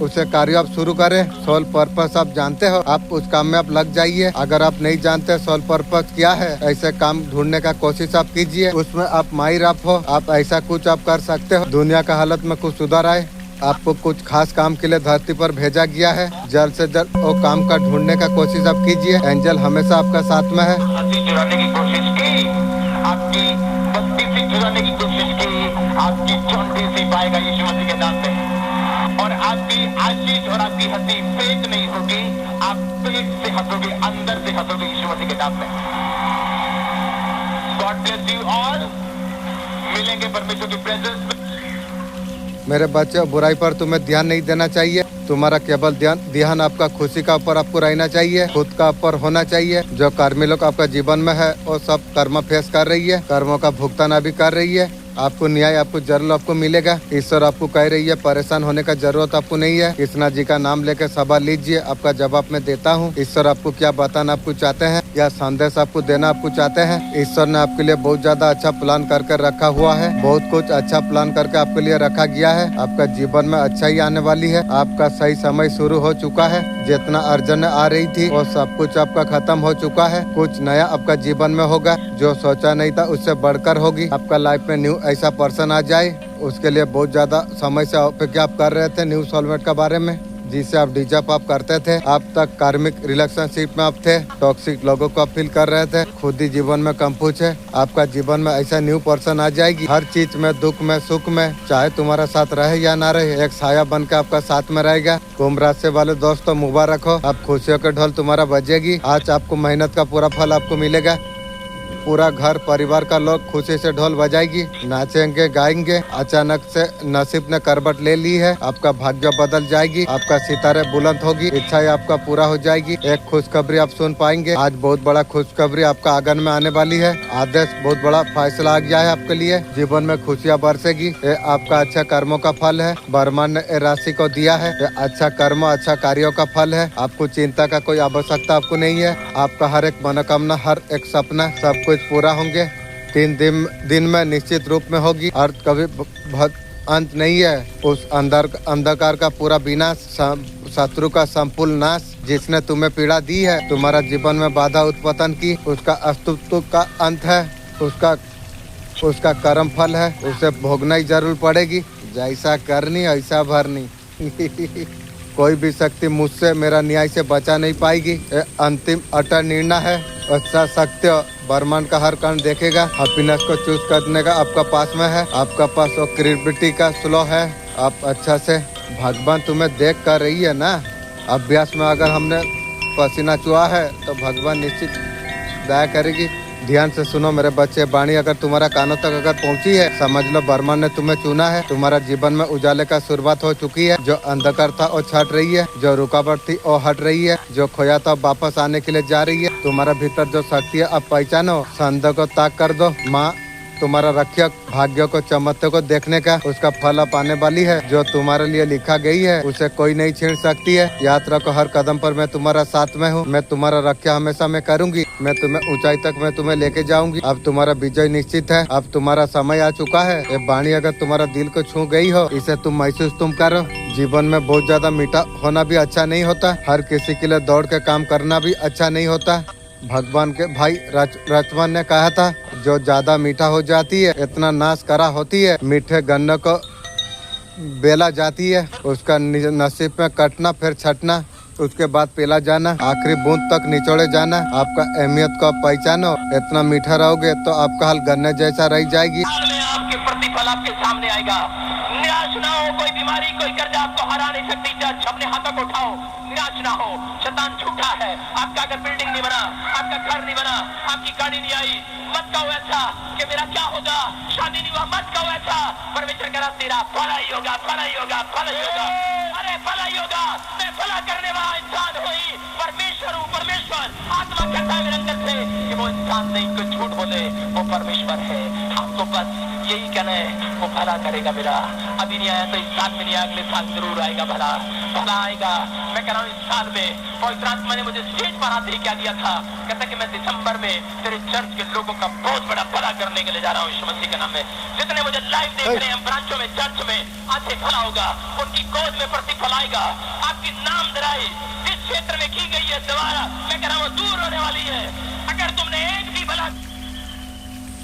उसे कार्य आप शुरू करें। सोल पर्पस आप जानते हो, आप उस काम में आप लग जाइए। अगर आप नहीं जानते सोल पर्पस क्या है, ऐसे काम ढूंढने का कोशिश आप कीजिए, उसमें आप माहिर आप हो, आप ऐसा कुछ आप कर सकते हो, दुनिया का हालत में कुछ सुधार आए। आपको कुछ खास काम के लिए धरती पर भेजा गया है, जल्द से जल्द वो काम का ढूंढने का कोशिश आप कीजिए। एंजल हमेशा आपका साथ में है। चुराने की कोशिश की, आपकी बस्ती से चुराने की कोशिश की, आपकी चौंटी से पाएगा यीशु मसीह के नाम में। और आपकी आशीष और आपकी हंसी फेक नहीं होगी, आप पेट से हंसोगे, अंदर से हंसोगे यीशु मसीह के नाम में। God bless you all. मिलेंगे परमेश्वर की प्रेजेंस में। मेरे बच्चे, बुराई पर तुम्हें ध्यान नहीं देना चाहिए। तुम्हारा केवल ध्यान आपका खुशी का ऊपर आपको रहना चाहिए, खुद का ऊपर होना चाहिए। जो कर्मी लोग आपका जीवन में है वो सब कर्म फेस कर रही है, कर्मों का भुगतान अभी कर रही है। आपको न्याय आपको जरूर आपको मिलेगा। ईश्वर आपको कह रही है परेशान होने का जरूरत आपको नहीं है। कृष्णा जी का नाम लेकर सवाल लीजिए, आपका जवाब मैं देता हूँ। ईश्वर आपको क्या बताना आपको चाहते हैं, या संदेश आपको देना आपको चाहते हैं। ईश्वर ने आपके लिए बहुत ज्यादा अच्छा प्लान करके रखा हुआ है, बहुत कुछ अच्छा प्लान करके आपके लिए रखा गया है। आपका जीवन में अच्छा ही आने वाली है। आपका सही समय शुरू हो चुका है। जितना अर्जन आ रही थी वो सब कुछ आपका खत्म हो चुका है। कुछ नया आपका जीवन में होगा, जो सोचा नहीं था उससे बढ़कर होगी। आपका लाइफ में न्यू ऐसा पर्सन आ जाए, उसके लिए बहुत ज्यादा समय से अपेक्षा आप कर रहे थे न्यू सोलमेट के बारे में, जिससे आप डिजर्व आप करते थे। आप तक कार्मिक रिलेशनशिप में आप थे, टॉक्सिक लोगों को आप फील कर रहे थे, खुद ही जीवन में कम कुछ है। आपका जीवन में ऐसा न्यू पर्सन आ जाएगी, हर चीज में, दुख में, सुख में, चाहे तुम्हारा साथ रहे या ना रहे, एक साया बन के आपका साथ में रहेगा। कुंभ राशि वाले दोस्तों, मुबारक हो, आप खुशियों के ढोल तुम्हारा बजेगी। आज आपको मेहनत का पूरा फल आपको मिलेगा। पूरा घर परिवार का लोग खुशी से ढोल बजाएगी, नाचेंगे, गाएंगे। अचानक से नसीब ने करवट ले ली है, आपका भाग्य बदल जाएगी, आपका सितारे बुलंद होगी, इच्छाएं आपका पूरा हो जाएगी। एक खुशखबरी आप सुन पाएंगे। आज बहुत बड़ा खुशखबरी आपका आंगन में आने वाली है। आदेश, बहुत बड़ा फैसला आ गया है आपके लिए। जीवन में खुशियाँ बरसेगी। ये आपका अच्छा कर्मों का फल है। ब्रह्मांड ने राशि को दिया है। ये अच्छा कर्म, अच्छा कार्यों का फल है। आपको चिंता का कोई आवश्यकता आपको नहीं है। आपका हर एक मनोकामना, हर एक सपना, सब कुछ पूरा होंगे। 3 दिन में निश्चित रूप में होगी। और कभी बहुत अंत नहीं है। उस अंधकार का पूरा विनाश, शत्रु का संपूर्ण नाश, जिसने तुम्हें पीड़ा दी है, तुम्हारा जीवन में बाधा उत्पन्न की, उसका अस्तित्व का अंत है। उसका कर्म फल है, उसे भोगना ही जरूर पड़ेगी। जैसा करनी ऐसा भरनी। कोई भी शक्ति मुझसे, मेरा न्याय से बचा नहीं पाएगी। अंतिम अटल निर्णय है। अच्छा सत्य ब्रह्मांड का हर कण देखेगा। हैप्पीनेस को चूज करने का आपका पास में है। आपका पास वो क्रिएटिविटी का स्लो है। आप अच्छा से, भगवान तुम्हें देख कर रही है ना। अभ्यास में अगर हमने पसीना चुहा है तो भगवान निश्चित दया करेगी। ध्यान से सुनो मेरे बच्चे, वाणी अगर तुम्हारा कानों तक अगर पहुंची है, समझ लो ब्रह्मांड ने तुम्हें चुना है। तुम्हारा जीवन में उजाले का शुरुआत हो चुकी है। जो अंधकार था वो छट रही है, जो रुकावट थी वो हट रही है, जो खोया था वापस आने के लिए जा रही है। तुम्हारा भीतर जो शक्ति है अब पहचानो, संदेह को त्याग कर दो। माँ तुम्हारा रक्षक भाग्य को चमकते को देखने का, उसका फल अब आने वाली है। जो तुम्हारे लिए लिखा गई है उसे कोई नहीं छीन सकती है। याद रखो, हर कदम पर मैं तुम्हारा साथ में हूँ। मैं तुम्हारा रक्षा हमेशा मैं करूंगी। मैं तुम्हें ऊंचाई तक मैं तुम्हें लेके जाऊंगी। अब तुम्हारा विजय निश्चित है। अब तुम्हारा समय आ चुका है। ये वाणी अगर तुम्हारा दिल को छू गई हो, इसे तुम महसूस तुम करो। जीवन में बहुत ज्यादा मीठा होना भी अच्छा नहीं होता। हर किसी के लिए दौड़ के काम करना भी अच्छा नहीं होता। भगवान के भाई रचवन ने कहा था, जो ज्यादा मीठा हो जाती है इतना नाश करा होती है। मीठे गन्ने को बेला जाती है, उसका नसीब में कटना, फिर छटना, उसके बाद पिला जाना, आखिरी बूंद तक निचोड़े जाना। आपका अहमियत को आप पहचानो। इतना मीठा रहोगे तो आपका हाल गन्ने जैसा रह जाएगी। आपके प्रतिफल आपके सामने आएगा। निराश ना हो, कोई बीमारी, कोई कर्जा आपको हरा नहीं सकती। अपने हाथों को उठाओ, निराश ना हो। शैतान झूठा है। आपका अगर बिल्डिंग नहीं बना, आपका घर नहीं बना, आपकी गाड़ी नहीं आई, मत कहो ऐसा कि मेरा क्या होगा, शादी नहीं हुआ, मत कहो ऐसा। परमेश्वर कह रहा तेरा भला ही होगा, भला ही होगा, भला ही होगा। अरे भला ही होगा। मैं भला करने वाला इंसान हुई, परमेश्वर हूँ, परमेश्वर आत्मा दावा करता है मेरे अंदर से कि वो इंसान नहीं, कोई झूठ बोले, वो परमेश्वर है। हमको बस यही कहना है, वो भला करेगा मेरा। अभी नहीं आया तो इस साल में नहीं आया, अगले साल जरूर आएगा भला, भला आएगा। मैं कह रहा हूँ इस साल में। पवित्र आत्मा ने मुझे स्टेज पर आते ही क्या दिया था, कहता कि मैं दिसंबर में तेरे चर्च के लोगों का बहुत बड़ा भला करने के लिए जा रहा हूँ यीशु मसीह के नाम में। जितने मुझे लाइव देख रहे हैं ब्रांचों में, चर्च में, आज से भला होगा, उनकी गोद में प्रतिफल आएगा। आपकी नाम दराई जिस क्षेत्र में की गई है दोबारा मैं कह रहा हूँ दूर होने वाली है। अगर तुमने एक भी भला,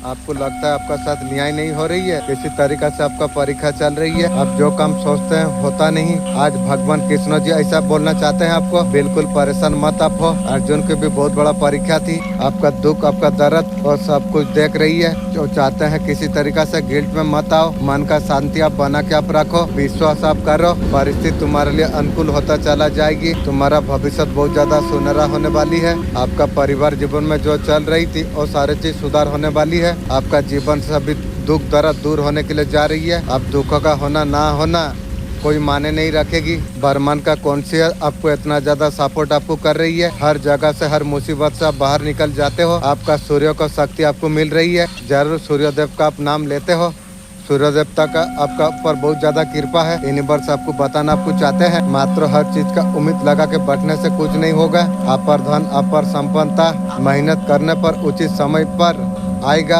आपको लगता है आपका साथ न्याय नहीं हो रही है, किसी तरीका से आपका परीक्षा चल रही है, आप जो काम सोचते हैं होता नहीं। आज भगवान कृष्ण जी ऐसा बोलना चाहते हैं आपको, बिल्कुल परेशान मत आप हो। अर्जुन की भी बहुत बड़ा परीक्षा थी, आपका दुख, आपका दर्द और सब कुछ देख रही है। जो चाहते हैं किसी तरीका से गिल्ट में मत आओ, मन का शांति आप बना के आप रखो, विश्वास आप करो, परिस्थिति तुम्हारे लिए अनुकूल होता चला जाएगी। तुम्हारा भविष्य बहुत ज्यादा सुनहरा होने वाली है। आपका परिवार जीवन में जो चल रही थी वो सारी चीज सुधार होने वाली है। आपका जीवन से अभी दुख दर्द दूर होने के लिए जा रही है। अब दुखों का होना ना होना कोई माने नहीं रखेगी। ब्रह्मांड का कौन सी आपको इतना ज्यादा सपोर्ट आपको कर रही है, हर जगह से हर मुसीबत से आप बाहर निकल जाते हो। आपका सूर्य को शक्ति आपको मिल रही है। जरूर सूर्यदेव का आप नाम लेते हो, सूर्य देवता का आपका ऊपर बहुत ज्यादा कृपा है। यूनिवर्स आपको बताना आपको चाहते हैं, मात्र हर चीज का उम्मीद लगा के बैठने से कुछ नहीं होगा। आप पर धन, आप पर संपन्नता, मेहनत करने पर उचित समय पर आएगा।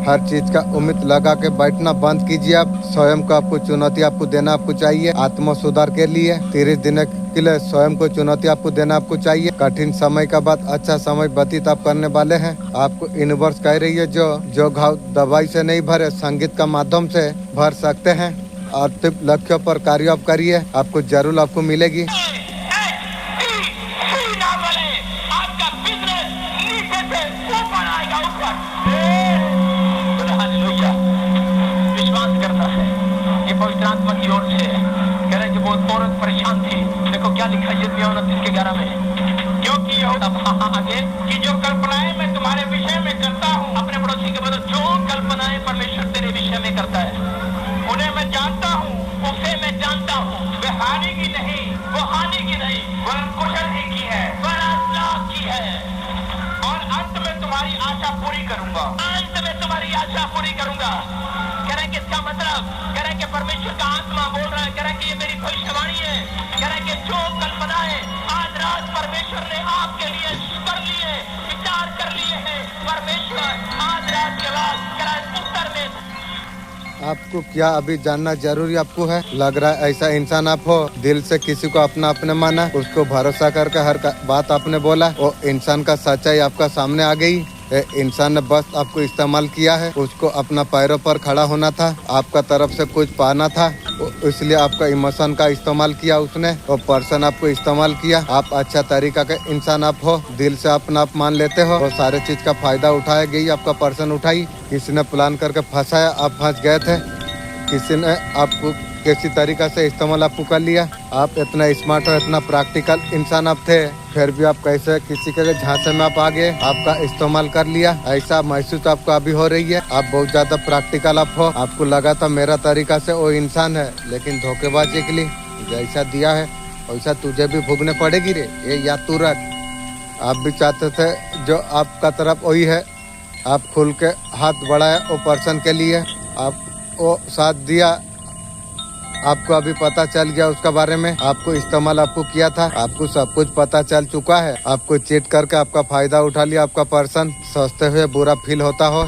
हर चीज का उम्मीद लगा के बैठना बंद कीजिए। आप स्वयं को आपको चुनौती आपको देना आपको चाहिए। आत्म सुधार के लिए 30 दिन के लिए स्वयं को चुनौती आपको देना आपको चाहिए। कठिन समय का बाद अच्छा समय व्यतीत आप करने वाले हैं। आपको यूनिवर्स कह रही है जो घाव दवाई से नहीं भरे संगीत का माध्यम से भर सकते हैं। और लक्ष्यों पर कार्य आप करिए, आपको जरूर आपको मिलेगी। आत्मा की ओर से कह रहे कि वो औरत परेशान थी। देखो क्या लिखा है यिर्मयाह 29:11 में, क्योंकि आगे कि जो कल्पनाएं मैं तुम्हारे विषय में करता हूँ, अपने पड़ोसी के बदले जो कल्पनाएं परमेश्वर तेरे विषय में करता है उन्हें मैं जानता हूँ, उसे मैं जानता हूँ। वे हानि की नहीं, वो हानि की नहीं, वरन कुशल ही की है, वरन लाभ की है। और अंत में तुम्हारी आशा पूरी करूंगा, अंत में तुम्हारी आशा पूरी करूंगा। कह रहे कि इसका मतलब, कह रहे कि परमेश्वर का आत्मा बोल रहा है, कह रहे कि ये मेरी भविष्यवाणी है। कह रहे कि जो कल्पनाएं आज रात परमेश्वर ने आपके लिए कर लिए, विचार कर लिए हैं, परमेश्वर आज रात के बाद कह रहा है उत्तर में। आपको क्या अभी जानना जरूरी आपको है? लग रहा है ऐसा इंसान आप हो, दिल से किसी को अपना अपने माना, उसको भरोसा करके हर बात आपने बोला, वो इंसान का सच्चाई आपका सामने आ गई। इंसान ने बस आपको इस्तेमाल किया है, उसको अपना पैरों पर खड़ा होना था, आपका तरफ से कुछ पाना था, इसलिए आपका इमोशन का इस्तेमाल किया उसने। वो पर्सन आपको इस्तेमाल किया। आप अच्छा तरीका के इंसान आप हो, दिल से अपना आप मान लेते हो, वो सारे चीज का फायदा उठाया गई, आपका पर्सन उठाई। किसी ने प्लान करके फंसाया, आप फंस गए थे। किसी ने आपको किसी तरीका से इस्तेमाल आपको कर लिया। आप इतना स्मार्ट और इतना प्रैक्टिकल इंसान आप थे, फिर भी आप कैसे किसी के झांसे में आप आ गए, आपका इस्तेमाल कर लिया। ऐसा महसूस आपको अभी हो रही है। आप बहुत ज्यादा प्रैक्टिकल आप हो, आपको लगा था मेरा तरीका से वो इंसान है, लेकिन धोखेबाजी के लिए जैसा दिया है वैसा तुझे भी भोगने पड़ेगी रे, ये याद तू रख। आप भी चाहते थे जो आपका तरफ वही है, आप खुल के हाथ बढ़ाए वो पर्सन के लिए, आप वो साथ दिया। आपको अभी पता चल गया उसका बारे में, आपको इस्तेमाल आपको किया था, आपको सब कुछ पता चल चुका है। आपको चीट करके आपका फायदा उठा लिया आपका पर्सन, सोचते हुए बुरा फील होता हो।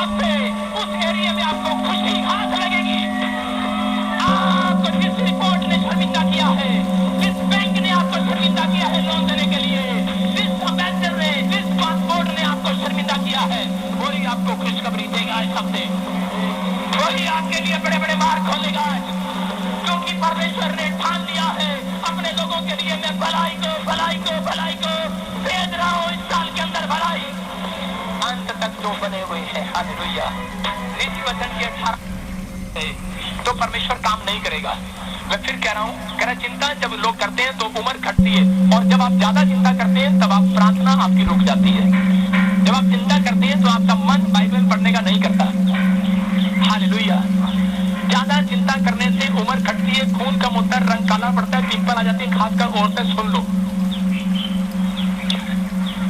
हफ्ते उस एरिया में आपको खुशी घास लगेगी। आपको जिस रिपोर्ट ने शर्मिंदा किया है, जिस बैंक ने आपको शर्मिंदा किया है लोन देने के लिए, जिस अम्बेसडर ने, जिस पासपोर्ट ने आपको शर्मिंदा किया है, वही आपको खुशखबरी देगा इस हफ्ते। वही आपके लिए बड़े बड़े मार्ग खोलेगा, क्योंकि परमेश्वर ने ठान लिया है अपने लोगों के लिए मैं भलाई को भेज रहा हूं इस साल के अंदर। भलाई अंत तक जो बने हुए हैं, हालेलुया। नीति वचन के 18 तो परमेश्वर काम नहीं करेगा। मैं फिर कह रहा हूं, कह रहा चिंता जब लोग करते हैं तो उम्र घटती है, और जब आप ज्यादा चिंता करते हैं तब आप प्रार्थना आपकी रुक जाती है। जब आप चिंता करते हैं तो आपका मन बाइबल पढ़ने का नहीं करता। हालेलुया। ज्यादा चिंता करने से उम्र घटती है, खून का मुद्दा, रंग काला पड़ता है, पिंपल आ जाती है, खासकर औरतें सुन लो,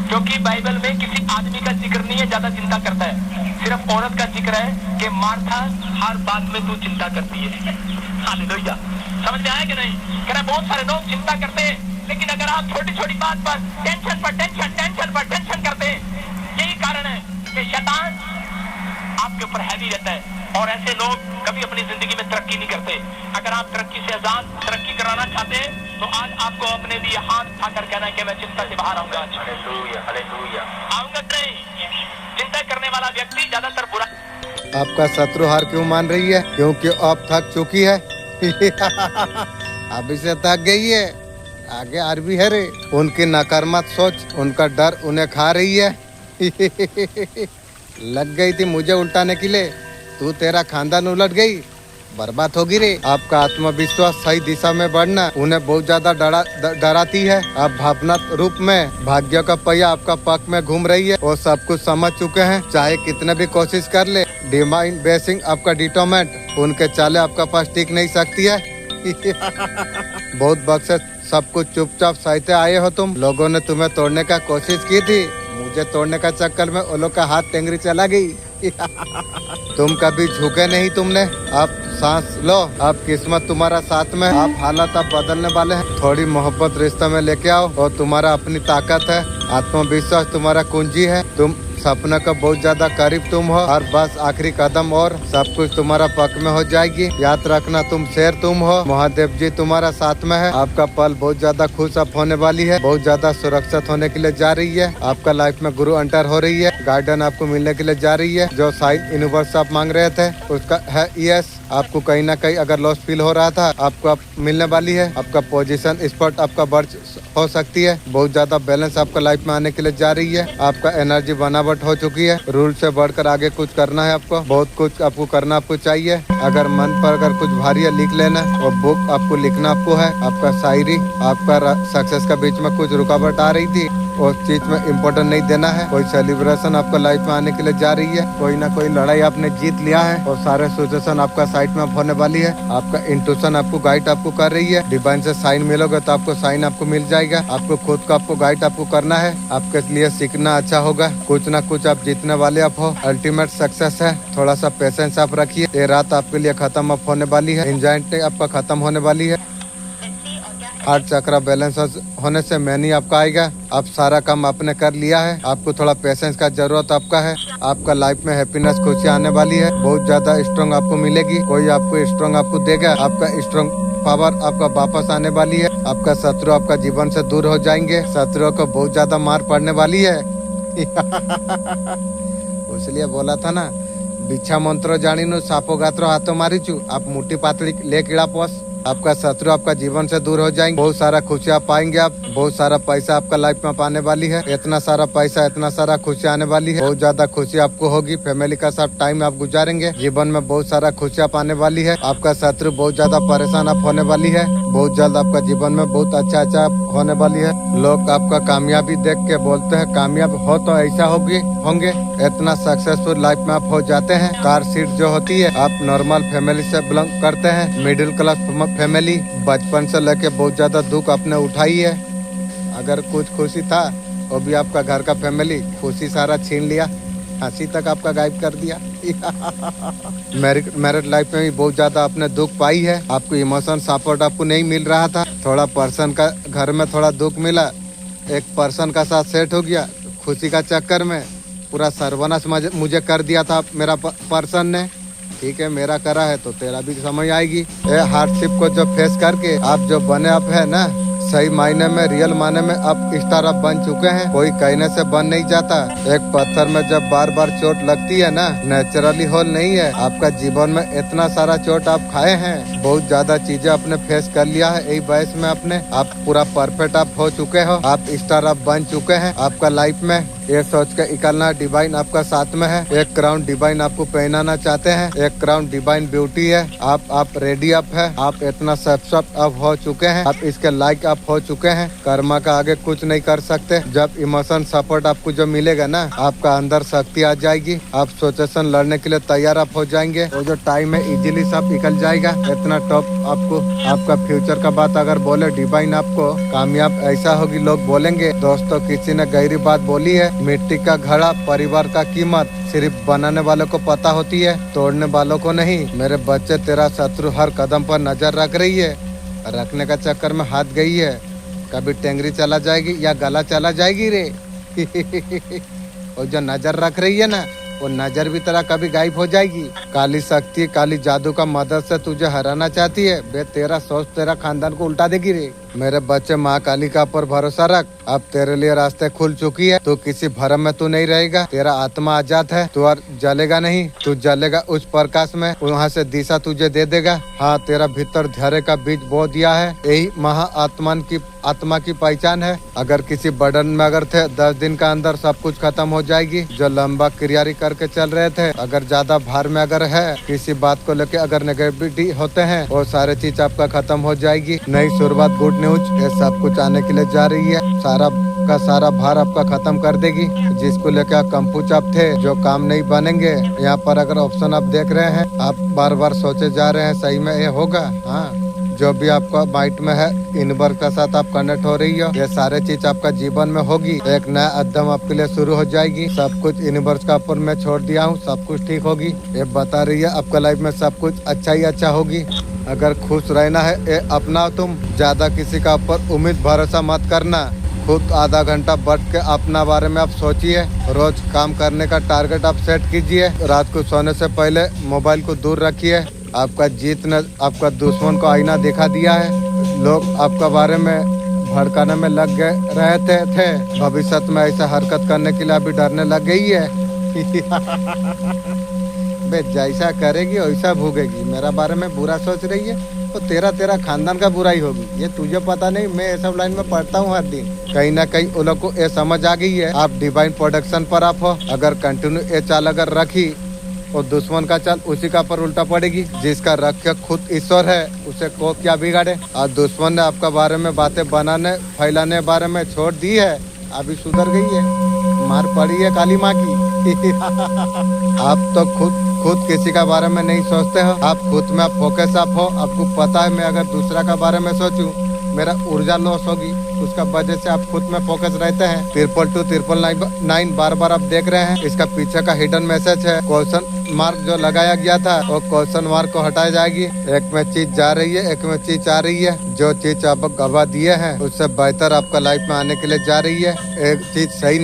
क्योंकि बाइबल में किसी आदमी का जिक्र नहीं है ज्यादा चिंता करता है, सिर्फ औरत का जिक्र है कि मार्था हर बात में तू चिंता करती है। हालेलुया। समझ में आया कि नहीं? कह रहा बहुत सारे लोग चिंता करते हैं, लेकिन अगर आप छोटी छोटी बात पर टेंशन करते हैं, यही कारण है कि शैतान आपके ऊपर हैवी रहता है, और ऐसे लोग कभी अपनी जिंदगी में तरक्की नहीं करते। अगर आप तरक्की से आजाद तरक्की कराना चाहते हैं तो आज आपको अपने लिए हाथ उठाकर कहना है कि मैं चिंता से बाहर आऊंगा। Hallelujah, hallelujah. आऊंगा नहीं। चिंता करने वाला व्यक्ति ज्यादातर बुरा। आपका शत्रु हार क्यों मान रही है? क्योंकि अब थक चुकी है। अभी से थक गई है, आगे हार भी है रे। उनकी नकारात्मक सोच, उनका डर उन्हें खा रही है। लग गई थी मुझे उल्टाने के लिए, तू तेरा खानदान उलट गई, बर्बाद होगी रे। आपका आत्मविश्वास सही दिशा में बढ़ना उन्हें बहुत ज्यादा डराती है। आप भावनात्मक रूप में भाग्य का पहिया आपका पक्ष में घूम रही है, वो सब कुछ समझ चुके हैं, चाहे कितने भी कोशिश कर ले। डिवाइन ब्लेसिंग आपका डिटरमेंट, उनके चाले आपका पास टिक नहीं सकती है। बहुत वक्त से सब कुछ चुपचाप सहते आए हो तुम। लोगों ने तुम्हें तोड़ने का कोशिश की थी, मुझे तोड़ने का चक्कर में वो लोग का हाथ टेंगरी चला गई। तुम कभी झुके नहीं तुमने। आप सांस लो, आप किस्मत तुम्हारा साथ में, आप हालात आप बदलने वाले हैं। थोड़ी मोहब्बत रिश्ते में लेके आओ, और तुम्हारा अपनी ताकत है, आत्मविश्वास तुम्हारा कुंजी है। तुम सपने का बहुत ज्यादा करीब तुम हो, और बस आखिरी कदम और सब कुछ तुम्हारा पक्ष में हो जाएगी। याद रखना तुम शेर तुम हो, महादेव जी तुम्हारा साथ में है। आपका पल बहुत ज्यादा खुश अब होने वाली है, बहुत ज्यादा सुरक्षित होने के लिए जा रही है। आपका लाइफ में गुरु एंटर हो रही है, गार्डन आपको मिलने के लिए जा रही है। जो साइन यूनिवर्स आप मांग रहे थे उसका है यस। आपको कहीं ना कहीं अगर लॉस फील हो रहा था, आपको अब मिलने वाली है। आपका पोजीशन स्पॉट आपका बढ़ हो सकती है, बहुत ज्यादा बैलेंस आपका लाइफ में आने के लिए जा रही है। आपका एनर्जी बनावट हो चुकी है, रूल से बढ़कर आगे कुछ करना है आपको, बहुत कुछ आपको करना आपको चाहिए। अगर मन पर अगर कुछ भारी है लिख लेना, और बुक आपको लिखना आपको है। आपका शायरी, आपका सक्सेस का बीच में कुछ रुकावट आ रही थी, उस चीज में इम्पोर्टेंट नहीं देना है। कोई सेलिब्रेशन आपका लाइफ में आने के लिए जा रही है, कोई ना कोई लड़ाई आपने जीत लिया है, और सारे सिचुएशन आपका साइड में होने वाली है। आपका इंट्यूशन आपको गाइड आपको कर रही है। डिवाइन से साइन मिलोगे तो आपको साइन आपको मिल जाएगा। आपको खुद का आपको गाइड आपको करना है, आपके लिए सीखना अच्छा होगा, कुछ ना कुछ आप जीतने वाले आप हो। अल्टीमेट सक्सेस है, थोड़ा सा पेशेंस आप रखिए। ये रात आपके लिए खत्म अब होने वाली है, एंजाइटी आपका खत्म होने वाली है। 8 चक्रा बैलेंस होने से मैनी आपका आएगा। आप सारा काम आपने कर लिया है, आपको थोड़ा पेशेंस का जरूरत आपका है। आपका लाइफ में हैप्पीनेस खुशी आने वाली है, बहुत ज्यादा स्ट्रॉन्ग आपको मिलेगी, कोई आपको स्ट्रॉन्ग आपको देगा। आपका स्ट्रॉन्ग पावर आपका वापस आने वाली है। आपका शत्रु आपका जीवन से दूर हो जाएंगे, शत्रुओं को बहुत ज्यादा मार पड़ने वाली है। इसलिए बोला था ना, बिच्छा मंत्र जानी नु सापो गात्रो हाथों मारी चू। आप मुट्ठी पातड़ी ले कीड़ा पोस। आपका शत्रु आपका जीवन से दूर हो जाएंगे, बहुत सारा खुशियाँ पाएंगे आप, बहुत सारा पैसा आपका लाइफ में पाने वाली है। इतना सारा पैसा, इतना सारा खुशी आने वाली है, बहुत ज्यादा खुशी आपको होगी। फैमिली का साथ टाइम आप गुजारेंगे, जीवन में बहुत सारा खुशियाँ पाने वाली है। आपका शत्रु बहुत ज्यादा परेशान आप होने वाली है, बहुत जल्द आपका जीवन में बहुत अच्छा होने वाली है। लोग आपका कामयाबी देख के बोलते हैं कामयाब हो तो ऐसा होंगे। इतना सक्सेसफुल लाइफ में आप हो जाते हैं। कार सीट जो होती है, आप नॉर्मल फैमिली से बिलोंग करते हैं, मिडिल क्लास फैमिली। बचपन से लेके बहुत ज्यादा दुख आपने उठाई है। अगर कुछ खुशी था वो भी आपका घर का फैमिली खुशी सारा छीन लिया, हंसी तक आपका गायब कर दिया। मैरिड लाइफ में भी बहुत ज्यादा आपने दुख पाई है। आपको इमोशन सपोर्ट आपको नहीं मिल रहा था, थोड़ा पर्सन का घर में थोड़ा दुख मिला, एक पर्सन का साथ सेट हो गया खुशी का चक्कर में, पूरा सर्वनाश मुझे कर दिया था मेरा पर्सन ने। ठीक है, मेरा करा है तो तेरा भी समझ आएगी। हार्डशिप को जो फेस करके आप जो बने आप है ना, सही मायने में रियल मायने में आप स्टार अप बन चुके हैं। कोई कहने से बन नहीं जाता। एक पत्थर में जब बार बार चोट लगती है ना, नेचुरली होल नहीं है। आपका जीवन में इतना सारा चोट आप खाए हैं, बहुत ज्यादा चीजें आपने फेस कर लिया है यही वयस में अपने। आप पूरा परफेक्ट आप हो चुके हो, आप स्टार अप बन चुके हैं। आपका लाइफ में ये सोच के निकलना डिवाइन आपका साथ में है। एक क्राउन डिवाइन आपको पहनाना चाहते हैं, एक क्राउन डिवाइन ब्यूटी है। आप रेडी अप है, आप इतना सब अब हो चुके हैं, आप इसके लायक आप हो चुके हैं। कर्मा का आगे कुछ नहीं कर सकते। जब इमोशन सपोर्ट आपको जो मिलेगा ना, आपका अंदर शक्ति आ जाएगी। आप सिचुएशन लड़ने के लिए तैयार आप हो जाएंगे। वो जो टाइम है इजीली सब निकल जाएगा। इतना टॉप आपको आपका फ्यूचर का बात अगर बोले डिवाइन आपको कामयाब ऐसा होगी, लोग बोलेंगे। दोस्तों, किसी ने गहरी बात बोली है, मिट्टी का घड़ा परिवार का कीमत सिर्फ बनाने वालों को पता होती है, तोड़ने वालों को नहीं। मेरे बच्चे, तेरा शत्रु हर कदम पर नजर रख रही है। रखने का चक्कर में हाथ गई है। कभी टेंगरी चला जाएगी या गला चला जाएगी रे। और जो नजर रख रही है ना, वो नजर भी तेरा कभी गायब हो जाएगी। काली शक्ति, काली जादू का मदद से तुझे हराना चाहती है। बे तेरा सोच तेरा खानदान को उल्टा देगी रे। मेरे बच्चे, माँ काली का पर भरोसा रख। अब तेरे लिए रास्ते खुल चुकी है। तू किसी भरम में तू नहीं रहेगा। तेरा आत्मा आजाद है। तू और जलेगा नहीं, तू जलेगा उस प्रकाश में। वहाँ से दिशा तुझे दे देगा। हाँ, तेरा भीतर धैर्य का बीज बो दिया है। यही आत्मा की पहचान है। अगर किसी बर्डन में अगर थे, 10 दिन का अंदर सब कुछ खत्म हो जाएगी। जो लंबा क्रियारी करके चल रहे थे, अगर ज्यादा भार में अगर है, किसी बात को लेके अगर नेगेटिविटी होते हैं, वो सारे चीज आपका खत्म हो जाएगी। नई शुरुआत, गुड न्यूज, ये सब कुछ आने के लिए जा रही है। सारा का सारा भार आपका खत्म कर देगी। जिसको लेकर आप कंपूचाप थे, जो काम नहीं बनेंगे, यहाँ पर अगर ऑप्शन आप देख रहे हैं, आप बार बार सोचे जा रहे हैं, सही में ये होगा। हाँ, जो भी आपका माइंड में है, यूनिवर्स के साथ आप कनेक्ट हो रही हो, ये सारे चीज आपका जीवन में होगी। एक नया अध्ययन आपके लिए शुरू हो जाएगी। सब कुछ यूनिवर्स का ऊपर मैं छोड़ दिया हूँ, सब कुछ ठीक होगी। ये बता रही है आपका लाइफ में सब कुछ अच्छा ही अच्छा होगी। अगर खुश रहना है, ये अपनाओ। तुम ज्यादा किसी का ऊपर उम्मीद भरोसा मत करना। खुद आधा घंटा बैठ के अपना बारे में आप सोचिए। रोज काम करने का टारगेट आप सेट कीजिए। रात को सोने से पहले मोबाइल को दूर रखिए। आपका जीत ने आपका दुश्मन को आईना दिखा दिया है। लोग आपका बारे में भड़काने में लग गए रहते थे, भविष्य में ऐसा हरकत करने के लिए अभी डरने लग गई है। बे जैसा करेगी वैसा भोगेगी। मेरा बारे में बुरा सोच रही है तो तेरा खानदान का बुराई होगी। ये तुझे पता नहीं, मैं ये सब लाइन में पढ़ता हूँ हर दिन। कहीं ना कहीं उन लोग को ये समझ आ गई है। आप डिवाइन प्रोडक्शन पर आप हो। अगर कंटिन्यू ये चाल अगर रखी, और दुश्मन का चाल उसी का पर उल्टा पड़ेगी। जिसका रक्षक खुद ईश्वर है, उसे को क्या बिगाड़े। और दुश्मन ने आपका बारे में बातें बनाने फैलाने बारे में छोड़ दी है, अभी सुधर गई है। मार पड़ी है काली माँ की। आप तो खुद किसी का बारे में नहीं सोचते हो। आप खुद में आप फोकस आप हो। आपको पता है, मैं अगर दूसरा का बारे में सोचूं, मेरा ऊर्जा लॉस होगी। उसका वजह से आप खुद में फोकस रहते हैं। 222 बार बार आप देख रहे हैं। इसका पीछे का हिडन मैसेज है। क्वेश्चन मार्क जो लगाया गया था, वो क्वेश्चन मार्क को हटाई जाएगी। एक में चीज जा रही है, एक में चीज आ रही है। जो चीज आप गवा दिए हैं, उससे बेहतर आपका लाइफ में आने के लिए जा रही है। एक चीज सही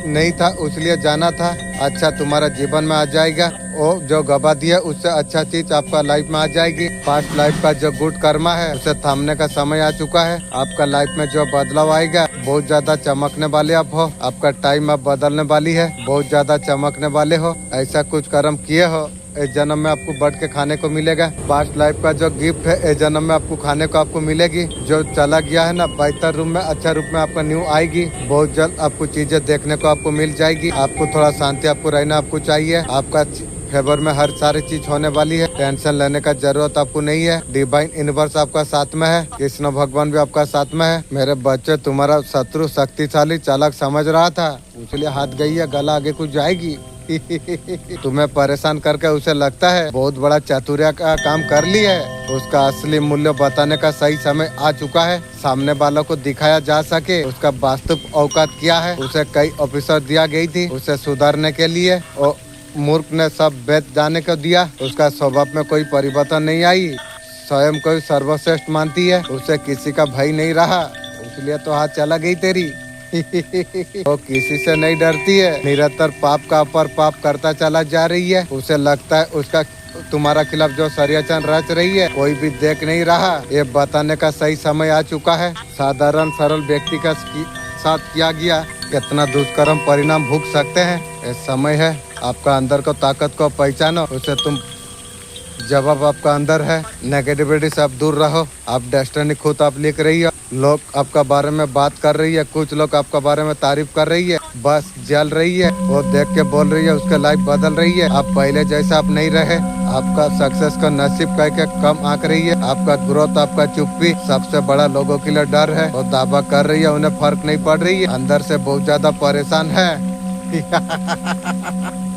नहीं था, उसलिए जाना था। अच्छा तुम्हारा जीवन में आ जाएगा। वो जो गवा दिया, उससे अच्छा चीज आपका लाइफ में आ जाएगी। पास्ट लाइफ का जो गुड कर्मा है, उसे थामने का समय आ चुका है। आपका लाइफ में जो बदलाव आएगा, बहुत ज्यादा चमकने वाले आप हो। आपका टाइम अब बदलने वाली है, बहुत ज्यादा चमकने वाले हो। ऐसा कुछ कर्म किए हो, इस जन्म में आपको बढ़ के खाने को मिलेगा। पास्ट लाइफ का जो गिफ्ट है, इस जन्म में आपको खाने को आपको मिलेगी। जो चला गया है ना, बेहतर रूप में, अच्छा रूप में आपका न्यू आएगी। बहुत जल्द आपको चीजें देखने को आपको मिल जाएगी। आपको थोड़ा शांति आपको रहना आपको चाहिए। आपका फेवर में हर सारी चीज होने वाली है। टेंशन लेने का जरूरत आपको नहीं है। डिवाइन यूनिवर्स आपका साथ में है। कृष्ण भगवान भी आपका साथ में है। मेरे बच्चे, तुम्हारा शत्रु शक्तिशाली चालाक समझ रहा था, इसलिए हाथ गई है, गला आगे कुछ जाएगी। तुम्हें परेशान करके उसे लगता है बहुत बड़ा चातुर्य का काम कर लिया है। उसका असली मूल्य बताने का सही समय आ चुका है। सामने वालों को दिखाया जा सके उसका वास्तविक औकात क्या है। उसे कई ऑफिसर दिया गई थी उसे सुधारने के लिए, और मूर्ख ने सब बेच जाने को दिया। उसका स्वभाव में कोई परिवर्तन नहीं आई। स्वयं को सर्वश्रेष्ठ मानती है। उसे किसी का भय नहीं रहा, इसलिए तो हाथ चला गई तेरी। वो किसी से नहीं डरती है, निरंतर पाप का ऊपर पाप करता चला जा रही है। उसे लगता है उसका तुम्हारा खिलाफ जो षड्यंत्र रच रही है कोई भी देख नहीं रहा। ये बताने का सही समय आ चुका है। साधारण सरल व्यक्ति का साथ किया गया कितना दुष्कर्म परिणाम भुगत सकते हैं। ये समय है आपका अंदर को ताकत को पहचानो, उसे तुम जवाब आपका अंदर है। नेगेटिविटी से आप दूर रहो। आप डेस्टिनी खुद आप लिख रही है। लोग आपका बारे में बात कर रही है, कुछ लोग आपका बारे में तारीफ कर रही है, बस जल रही है, वो देख के बोल रही है उसका लाइफ बदल रही है। आप पहले जैसा आप नहीं रहे। आपका सक्सेस का नसीब कह के कम आंक रही है। आपका ग्रोथ आपका चुप्पी सबसे बड़ा लोगों के लिए डर है। वो दावा कर रही है उन्हें फर्क नहीं पड़ रही है, अंदर से बहुत ज्यादा परेशान है।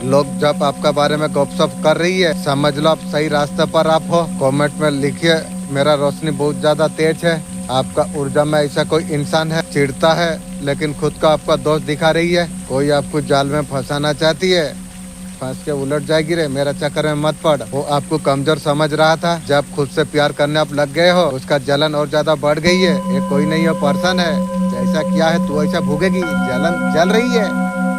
लोग जब आपका बारे में गपशप कर रही है समझ लो आप सही रास्ते पर आप हो। कमेंट में लिखिए मेरा रोशनी बहुत ज्यादा तेज है। आपका ऊर्जा में ऐसा कोई इंसान है चिढ़ता है लेकिन खुद का आपका दोस्त दिखा रही है। कोई आपको जाल में फंसाना चाहती है, फंस के उलट जाएगी रे, मेरा चक्कर में मत पड़। वो आपको कमजोर समझ रहा था, जब खुद से प्यार करने आप लग गए हो उसका जलन और ज्यादा बढ़ गई है। ये कोई नहीं है पर्सन है, जैसा किया है तू ऐसा भूगेगी। जलन जल रही है,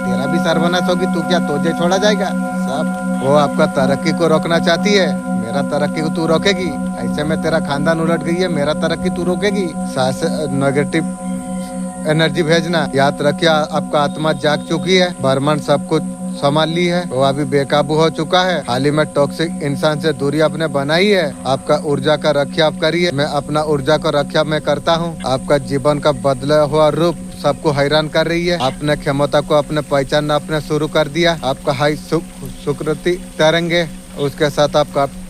तेरा भी सर्वनाश होगी। तू क्या तुझे छोड़ा जाएगा सब। वो आपका तरक्की को रोकना चाहती है, मेरा तरक्की को तू रोकेगी। ऐसे में तेरा खानदान उलट गई है, मेरा तरक्की तू रोकेगी। सांस नेगेटिव एनर्जी भेजना याद रखिए। आपका आत्मा जाग चुकी है, ब्रह्मांड सब कुछ संभाल ली है। वो अभी बेकाबू हो चुका है। हाल ही में टॉक्सिक इंसान से दूरी आपने बनाई है। आपका ऊर्जा का रक्षा आप करिए। मैं अपना ऊर्जा को रक्षा मैं करता हूँ। आपका जीवन का बदला हुआ रूप सबको हैरान कर रही है। अपने क्षमता को अपने पहचानना आपने शुरू कर दिया। आपका हाई सुकृति तरंगे उसके साथ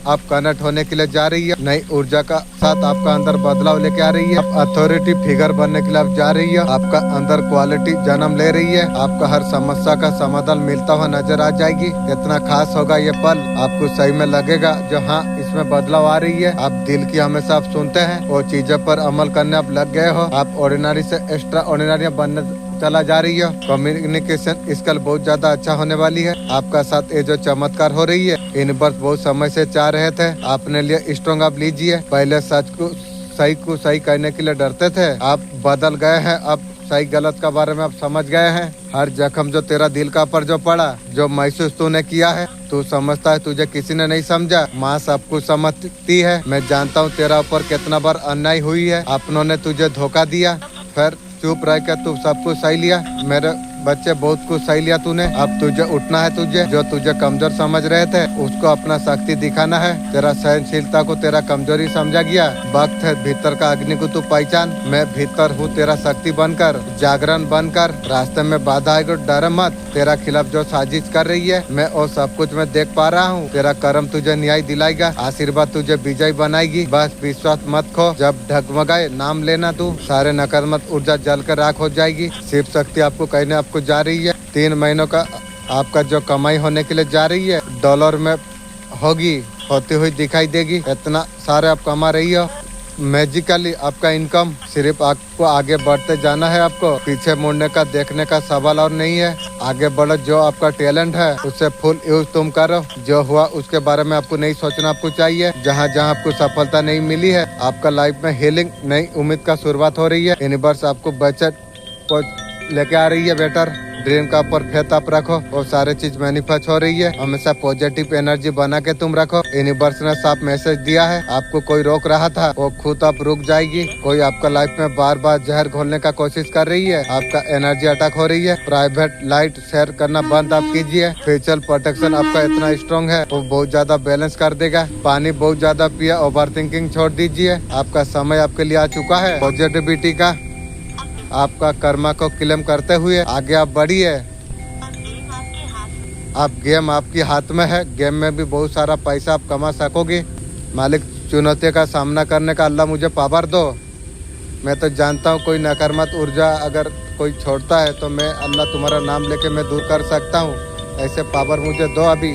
आप कनेक्ट होने के लिए जा रही है। नई ऊर्जा का साथ आपका अंदर बदलाव लेके आ रही है। आप अथॉरिटी फिगर बनने के लिए आप जा रही है। आपका अंदर क्वालिटी जन्म ले रही है। आपका हर समस्या का समाधान मिलता हुआ नजर आ जाएगी। कितना खास होगा ये पल, आपको सही में लगेगा जो हाँ इसमें बदलाव आ रही है। आप दिल की हमेशा आप सुनते हैं, वो चीजों पर अमल करने आप लग गए हो। आप ऑर्डिनरी से एक्स्ट्रा ऑर्डिनरी बनने चला जा रही है। कम्युनिकेशन स्किल बहुत ज्यादा अच्छा होने वाली है। आपका साथ ये जो चमत्कार हो रही है यूनिवर्स बहुत समय से चाह रहे थे। आपने लिए स्ट्रॉन्ग आप लीजिए। पहले सच को सही कहने के लिए डरते थे, आप बदल गए हैं। अब सही गलत का बारे में आप समझ गए हैं। हर जख्म जो तेरा दिल का पर जो पड़ा, जो महसूस तूने किया है, तू समझता है तुझे किसी ने नहीं समझा। माँ सब कुछ समझती है। मैं जानता हूँ तेरा ऊपर कितना बार अन्याय हुई है। अपनों ने तुझे धोखा दिया, फिर चुप रह कर तू सब कुछ सही लिया। मेरे बच्चे बहुत कुछ सही लिया तूने। अब तुझे उठना है। तुझे जो तुझे कमजोर समझ रहे थे उसको अपना शक्ति दिखाना है। तेरा सहनशीलता को तेरा कमजोरी समझा गया। वक्त है भीतर का अग्नि को तू पहचान। मैं भीतर हूँ तेरा शक्ति बनकर, जागरण बनकर। रास्ते में बाधा आएगी डर मत। तेरा खिलाफ जो साजिश कर रही है मैं और सब कुछ मैं देख पा रहा हूँ। तेरा कर्म तुझे न्याय दिलाएगा, आशीर्वाद तुझे विजय बनाएगी। बस विश्वास मत खो। जब ढगमगाए नाम लेना तू, सारे नकारात्मक ऊर्जा जल कर राख हो जाएगी। शिव शक्ति आपको कहने आपको जा रही है। 3 महीनों का आपका जो कमाई होने के लिए जा रही है डॉलर में होगी, होती हुई दिखाई देगी। इतना सारे आप कमा रही हो। मैजिकली आपका इनकम सिर्फ आपको आगे बढ़ते जाना है। आपको पीछे मुड़ने का देखने का सवाल और नहीं है। आगे बढ़ो। जो आपका टैलेंट है उससे फुल यूज तुम करो। जो हुआ उसके बारे में आपको नहीं सोचना आपको चाहिए। जहाँ जहाँ आपको सफलता नहीं मिली है आपका लाइफ में हीलिंग नई उम्मीद का शुरुआत हो रही है। यूनिवर्स आपको बचत लेके आ रही है। बेटर ड्रीम का ऊपर फेथ आप रखो और सारे चीज मैनिफेस्ट हो रही है। हमेशा पॉजिटिव एनर्जी बना के तुम रखो। यूनिवर्स ने साफ मैसेज दिया है। आपको कोई रोक रहा था वो खुद आप रुक जाएगी। कोई आपका लाइफ में बार बार जहर घोलने का कोशिश कर रही है। आपका एनर्जी अटैक हो रही है। प्राइवेट लाइट शेयर करना बंद आप कीजिए। फेशियल प्रोटेक्शन आपका इतना स्ट्रॉन्ग है वो बहुत ज्यादा बैलेंस कर देगा। पानी बहुत ज्यादा पिया। ओवर थिंकिंग छोड़ दीजिए। आपका समय आपके लिए आ चुका है पॉजिटिविटी का। आपका कर्मा को क्लेम करते हुए आगे आप बढ़िए। आप गेम आपके हाथ में है। गेम में भी बहुत सारा पैसा आप कमा सकोगे। मालिक चुनौती का सामना करने का अल्लाह मुझे पावर दो। मैं तो जानता हूँ कोई नकारात्मक ऊर्जा अगर कोई छोड़ता है तो मैं अल्लाह तुम्हारा नाम लेके मैं दूर कर सकता हूँ। ऐसे पावर मुझे दो। अभी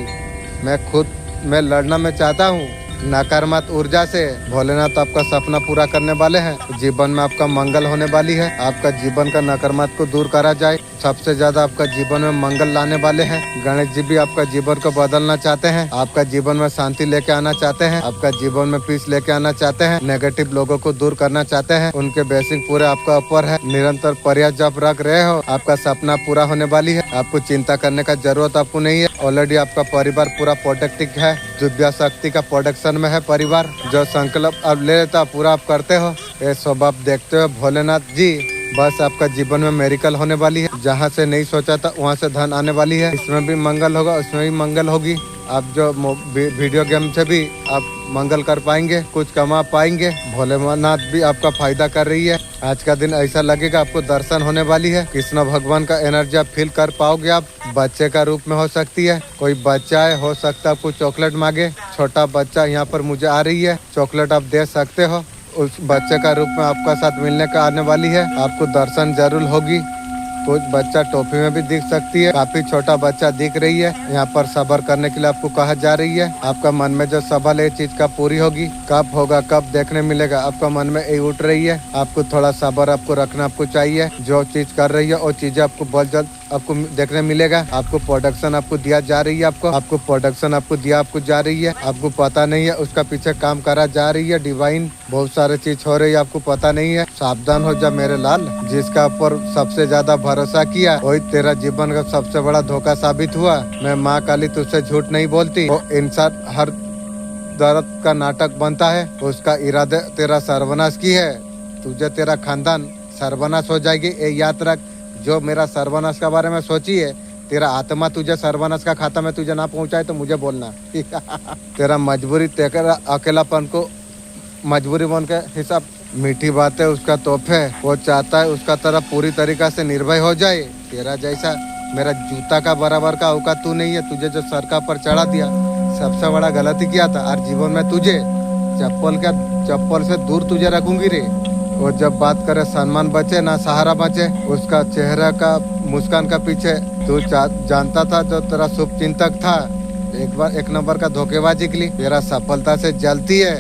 मैं लड़ना मैं चाहता हूँ। नकारात्मक ऊर्जा से भोलेनाथ आपका सपना पूरा करने वाले हैं। जीवन में आपका मंगल होने वाली है। आपका जीवन का नकारात्मक को दूर करा जाए। सबसे ज्यादा आपका जीवन में मंगल लाने वाले हैं। गणेश जी भी आपका जीवन को बदलना चाहते हैं। आपका जीवन में शांति लेके आना चाहते हैं। आपका जीवन में पीस लेके आना चाहते हैं। नेगेटिव लोगों को दूर करना चाहते हैं। उनके बेसिक पूरे आपका ऊपर है। निरंतर प्रयास जब रख रहे हो, आपका सपना पूरा होने वाली है। आपको चिंता करने का जरूरत आपको नहीं है। ऑलरेडी आपका परिवार पूरा प्रोटेक्टिव है। दिव्या शक्ति का प्रोटेक्शन में है परिवार। जो संकल्प अब ले लेता पूरा आप करते हो। ये स्वभाव देखते हो भोलेनाथ जी, बस आपका जीवन में मेरिकल होने वाली है। जहाँ से नहीं सोचा था वहाँ से धन आने वाली है। इसमें भी मंगल होगा, उसमें भी मंगल होगी। आप जो वीडियो गेम से भी आप मंगल कर पाएंगे, कुछ कमा पाएंगे। भोलेनाथ भी आपका फायदा कर रही है। आज का दिन ऐसा लगेगा आपको दर्शन होने वाली है। कृष्ण भगवान का एनर्जी आप फील कर पाओगे। आप बच्चे का रूप में हो सकती है, कोई बच्चा है, हो सकता है आपको चॉकलेट मांगे। छोटा बच्चा यहाँ पर मुझे आ रही है, चॉकलेट आप दे सकते हो। उस बच्चे का रूप में आपका साथ मिलने का आने वाली है। आपको दर्शन जरूर होगी। कुछ बच्चा टोपी में भी दिख सकती है। काफी छोटा बच्चा दिख रही है। यहाँ पर सब्र करने के लिए आपको कहा जा रही है। आपका मन में जो सवाल है चीज का पूरी होगी। कब होगा, कब देखने मिलेगा, आपका मन में यही उठ रही है। आपको थोड़ा सब्र आपको रखना आपको चाहिए। जो चीज कर रही है वो चीजें आपको बहुत जल्द आपको देखने मिलेगा। आपको प्रोडक्शन आपको दिया जा रही है। आपको प्रोडक्शन आपको दिया आपको जा रही है। आपको पता नहीं है, उसका पीछे काम करा जा रही है। डिवाइन बहुत सारे चीज हो रही है, आपको पता नहीं है। सावधान हो जा मेरे लाल। जिसका ऊपर सबसे ज्यादा भरोसा किया वही तेरा जीवन का सबसे बड़ा धोखा साबित हुआ। मैं माँ काली तुझसे झूठ नहीं बोलती। वो इंसान हर दर्द का नाटक बनता है, उसका इरादे तेरा सर्वनाश की है। तुझे तेरा खानदान सर्वनाश हो जाएगी, ये याद रख। जो मेरा सर्वनाश के बारे में सोची है, तेरा आत्मा तुझे सर्वनाश का खाता में तुझे ना पहुंचाए तो मुझे बोलना। तेरा मजबूरी, तेरा अकेलापन को मजबूरी बन के हिसाब। मीठी बात है उसका तोहफे, वो चाहता है उसका तरफ पूरी तरीका से निर्भय हो जाए। तेरा जैसा मेरा जूता का बराबर का औकात तू नहीं है। तुझे जो सरका पर चढ़ा दिया, सबसे बड़ा गलती किया था। और जीवन में तुझे चप्पल से दूर तुझे रखूंगी रे। वो जब बात करे सम्मान बचे ना सहारा बचे। उसका चेहरा का मुस्कान का पीछे तू जानता था जो तेरा शुभ चिंतक था, एक बार एक नंबर का धोखेबाज निकली। तेरा सफलता से जलती है,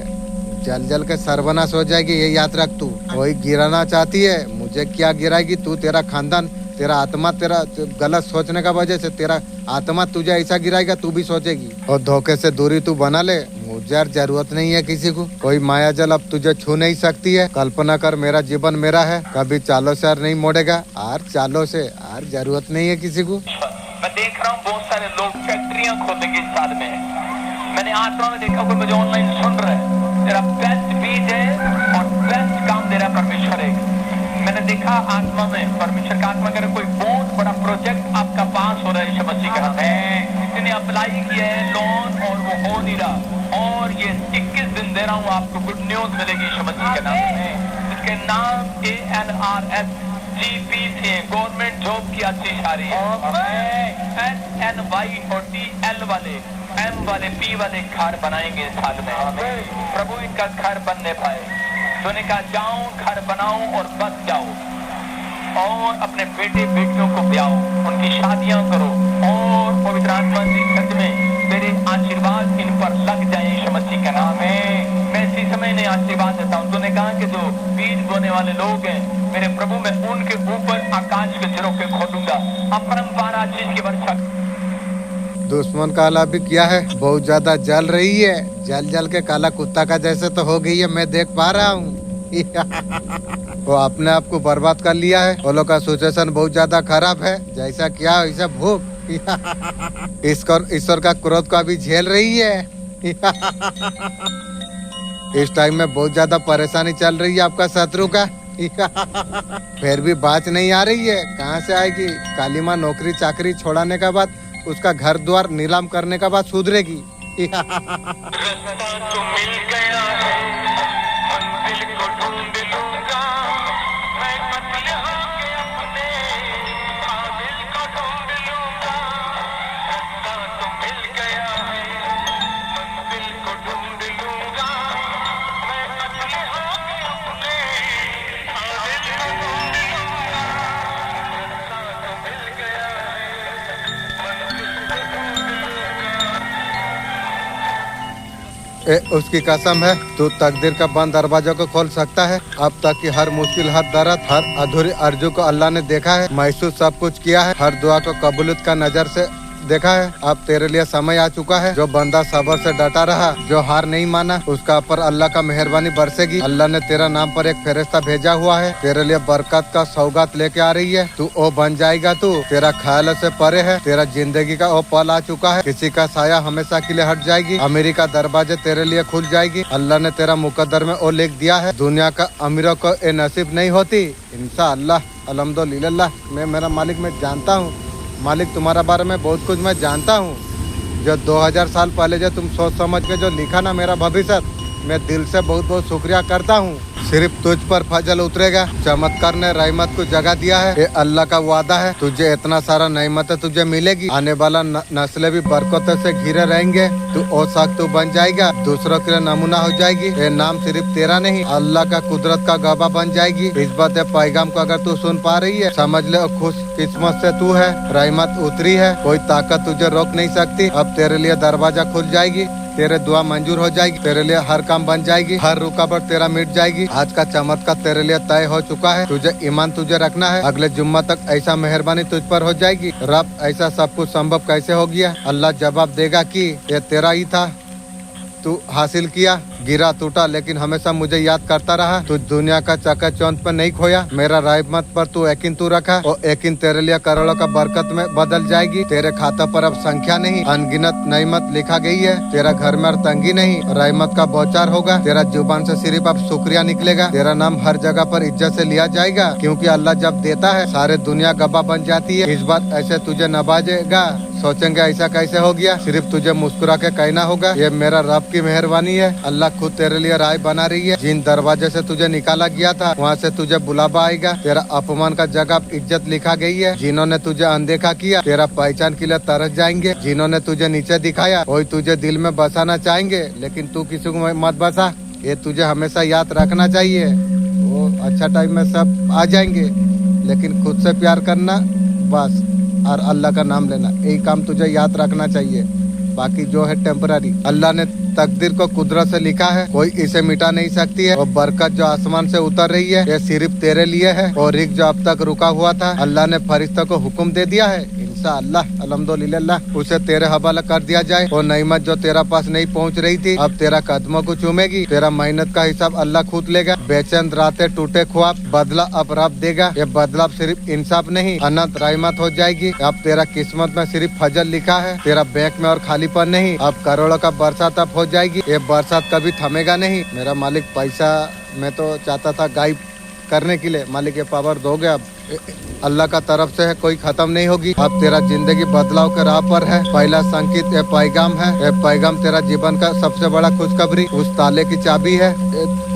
जल के सर्वनाश हो जाएगी, ये याद रख। तू वही गिराना चाहती है, मुझे क्या गिराएगी तू? तेरा खानदान, तेरा आत्मा, तेरा गलत सोचने का वजह से तेरा आत्मा तुझे ऐसा गिराएगा, तू भी सोचेगी। और धोखे से दूरी तू बना ले। मुझे यार जरूरत नहीं है किसी को। कोई माया जल अब तुझे छू नहीं सकती है। कल्पना कर मेरा जीवन मेरा है, कभी चालों से यार नहीं मोड़ेगा। आर चालों से यार जरूरत नहीं है किसी को। मैं देख रहा हूँ बहुत सारे लोग फैक्ट्रियां खोलेंगे इस साल में। मैंने आत्मा में देखा, कोई मुझे ऑनलाइन सुन रहे हैं। तेरा बेस्ट बीज है और बेस्ट काम दे रहा है परमेश्वर है। मैंने देखा आत्मा में, परमेश्वर का आत्मा करे कोई बहुत बड़ा प्रोजेक्ट आपका पास हो रहा है। समझी का किसी ने अप्लाई किया है लोन और वो हो नहीं रहा। और ये 21 दिन दे रहा हूँ आपको, गुड न्यूज मिलेगी समझी के नाम में। इसके नाम ANRS GPC गवर्नमेंट जॉब की अच्छी शारी है। SNY और TL वाले, M वाले, P वाले घर बनाएंगे इस साल में। प्रभु इनका घर बनने पाए। तूने कहा जाऊं घर बनाऊं और बस जाओ और अपने बेटे बेटियों को ब्याओ, उनकी शादियां करो। और पवित्र आत्मा जी सच में मेरे आशीर्वाद इन पर लग जाए मसीह के नाम में। मैं इसी समय ने आशीर्वाद देता हूँ। तूने कहा कि जो बीज बोने वाले लोग हैं मेरे प्रभु, मैं उनके ऊपर आकाश के सिरों पे खोदूंगा अपरंपार आशीष की वर्षा। दुश्मन का आला भी किया है, बहुत ज्यादा जल रही है। जल के काला कुत्ता का जैसे तो हो गई है, मैं देख पा रहा हूँ। वो अपने आप को बर्बाद कर लिया है। वो लोग का सिचुएशन बहुत ज्यादा खराब है। जैसा किया वैसा भूख। ईश्वर का क्रोध को अभी झेल रही है। इस टाइम में बहुत ज्यादा परेशानी चल रही है आपका शत्रु का। फिर भी बात नहीं आ रही है, कहाँ से आएगी? काली माँ नौकरी चाकरी छोड़ाने के बाद, उसका घर द्वार नीलाम करने के बाद सुधरेगी। उसकी कसम है तू तकदीर का बंद दरवाजों को खोल सकता है। अब तक की हर मुश्किल, हर दर्द, हर अधूरी अर्जू को अल्लाह ने देखा है, महसूस सब कुछ किया है, हर दुआ को कबूलियत का नजर से देखा है। अब तेरे लिए समय आ चुका है। जो बंदा सब्र से डटा रहा, जो हार नहीं माना, उसका ऊपर अल्लाह का मेहरबानी बरसेगी। अल्लाह ने तेरा नाम पर एक फरिश्ता भेजा हुआ है, तेरे लिए बरकत का सौगात लेके आ रही है। तू ओ बन जाएगा। तू तेरा ख्याल से परे है। तेरा जिंदगी का ओ पल आ चुका है। किसी का साया हमेशा के लिए हट जाएगी। अमेरिका दरवाजे तेरे लिए खुल जाएगी। अल्लाह ने तेरा मुकद्दर में ओ लिख दिया है। दुनिया का अमीरों को ये नसीब नहीं होती। इंशाअल्लाह, अल्हम्दुलिल्लाह। मैं मेरा मालिक मैं जानता हूँ। मालिक तुम्हारा बारे में बहुत कुछ मैं जानता हूँ। जो 2000 साल पहले जो तुम सोच समझ के जो लिखा ना मेरा भविष्य, मैं दिल से बहुत बहुत शुक्रिया करता हूँ। सिर्फ तुझ पर फजल उतरेगा। चमत्कार ने रहमत को जगह दिया है। ये अल्लाह का वादा है। तुझे इतना सारा नेमत तुझे मिलेगी। आने वाला नस्लें भी बरकतों से घिरे रहेंगे। तू ओ तू बन जाएगा। दूसरों के लिए नमूना हो जाएगी। ये नाम सिर्फ तेरा नहीं, अल्लाह का कुदरत का गवाह बन जाएगी। इस बात पैगाम को अगर तू सुन पा रही है, समझ ले खुश किस्मत से तू है। रहमत उतरी है, कोई ताकत तुझे रोक नहीं सकती। अब तेरे लिए दरवाजा खुल जाएगी। तेरे दुआ मंजूर हो जाएगी। तेरे लिए हर काम बन जाएगी। हर रुकावट तेरा मिट जाएगी। आज का चमत्कार तेरे लिए तय हो चुका है। तुझे ईमान तुझे रखना है। अगले जुम्मा तक ऐसा मेहरबानी तुझ पर हो जाएगी। रब, ऐसा सब कुछ संभव कैसे हो गया? अल्लाह जवाब देगा कि ये तेरा ही था, तू हासिल किया। गिरा टूटा लेकिन हमेशा मुझे याद करता रहा। तू दुनिया का चकाचौंध पर नहीं खोया। मेरा रहमत पर तू यकीन तू रखा, और यकीन तेरे लिए करोड़ों का बरकत में बदल जाएगी। तेरे खाता पर अब संख्या नहीं, अनगिनत नेमत लिखा गई है। तेरा घर में तंगी नहीं, रहमत का बौछार होगा। तेरा जुबान से सिर्फ अब शुक्रिया निकलेगा। तेरा नाम हर जगह पर इज्जत से लिया जाएगा, क्योंकि अल्लाह जब देता है सारे दुनिया गवाह बन जाती है। इस बात ऐसे तुझे नवाजेगा। सोचेंगे ऐसा कैसे हो गया? सिर्फ तुझे मुस्कुरा के कहना होगा, ये मेरा रब की मेहरबानी है। अल्लाह खुद तेरे लिए राय बना रही है। जिन दरवाजे से तुझे निकाला गया था, वहाँ से तुझे बुलावा आएगा। तेरा अपमान का जगह इज्जत लिखा गई है। जिन्होंने तुझे अनदेखा किया, तेरा पहचान के लिए तरस जाएंगे। जिन्होंने तुझे नीचे दिखाया, वही तुझे दिल में बसाना चाहेंगे, लेकिन तू किसी को मत बसा। ये तुझे हमेशा याद रखना चाहिए। वो अच्छा टाइम में सब आ जाएंगे, लेकिन खुद से प्यार करना बस, और अल्लाह का नाम लेना, यही काम तुझे याद रखना चाहिए। बाकी जो है टेम्पररी। अल्लाह ने तकदीर को कुदरत से लिखा है, कोई इसे मिटा नहीं सकती है। और बरकत जो आसमान से उतर रही है, ये सिर्फ तेरे लिए है। और रिज़्क जो अब तक रुका हुआ था, अल्लाह ने फरिश्ता को हुक्म दे दिया है। इंशाअल्लाह, अल्हम्दुलिल्लाह, उसे तेरे हवाला कर दिया जाए। और नेमत जो तेरा पास नहीं पहुंच रही थी, अब तेरा कदमों को चूमेगी। तेरा मेहनत का हिसाब अल्लाह खुद लेगा। बेचैन रातें, टूटे ख्वाब, बदला अब रब देगा। ये बदला सिर्फ इंसाफ नहीं, अनंत रहमत हो जाएगी। अब तेरा किस्मत में सिर्फ फजल लिखा है। तेरा बैंक में और खालीपन नहीं, अब करोड़ों का बरसात अब हो जाएगी। ये बरसात कभी थमेगा नहीं। मेरा मालिक, पैसा मैं तो चाहता था गायब करने के लिए, मालिक ये पावर दोगे। अब अल्लाह का तरफ से है, कोई खत्म नहीं होगी। अब तेरा जिंदगी बदलाव के राह पर है। पहला संकेत ये पैगाम है। ये पैगाम तेरा जीवन का सबसे बड़ा खुशखबरी, उस ताले की चाबी है।